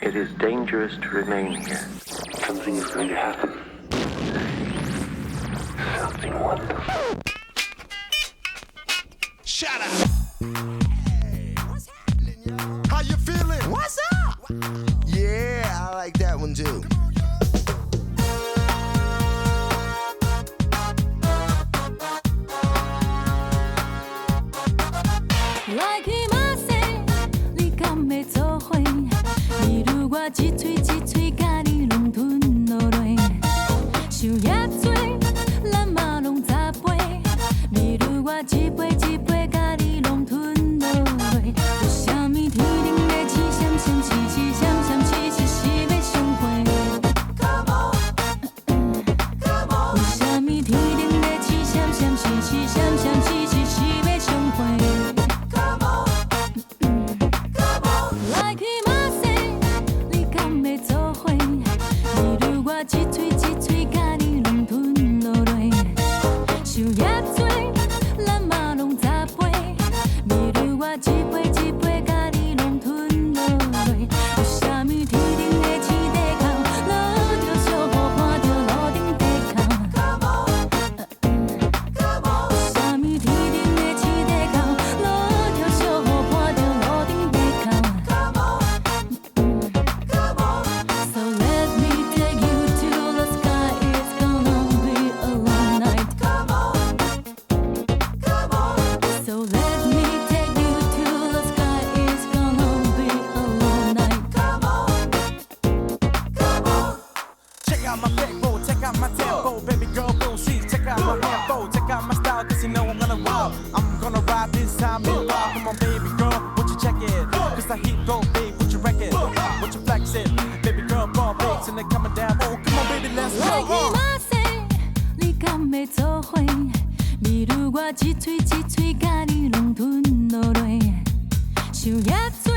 It is dangerous to remain here. Something is going to happen. Something wonderful. Shut up! Hey, what's happening, y'all? How you feeling? What's up? Yeah, I like that one too. Like myself, 你敢要做伙？比如我一嘴一嘴甲你拢吞落落，想也多，咱嘛拢十杯。比如我一杯一杯甲你拢吞落落，有啥物天顶的七闪闪，七七闪闪，七七是要相会。有啥物天顶的七闪闪，七七闪闪，七七是要相会。Like myself， 你敢要做伙？比如我一嘴一嘴甲你拢吞落落，想也多，咱嘛拢十杯。比如我一杯一杯甲你拢吞落落，有啥物天顶的试地空，落着小雨伴着路顶地空。有啥物天顶的试地空，落着小雨伴着路顶地空。So let me take you to the sky. It's gonna be a long night. So let me take you to the sky. It's gonna be a long night. Check out my backbone, check out my tempo, baby girl, go see. Check out my tempo, check out my style, cause you know I'm gonna rock. I'm gonna ride this time in love. Come on, baby girl, won't you check it? Cause I hit go big, what you reckon? What you flex it? Baby girl, ball bakes and they coming down. Oh, come on, baby, let's Like go. myself， 你敢要做伙？比如我一嘴一嘴甲你拢吞落落，想也多，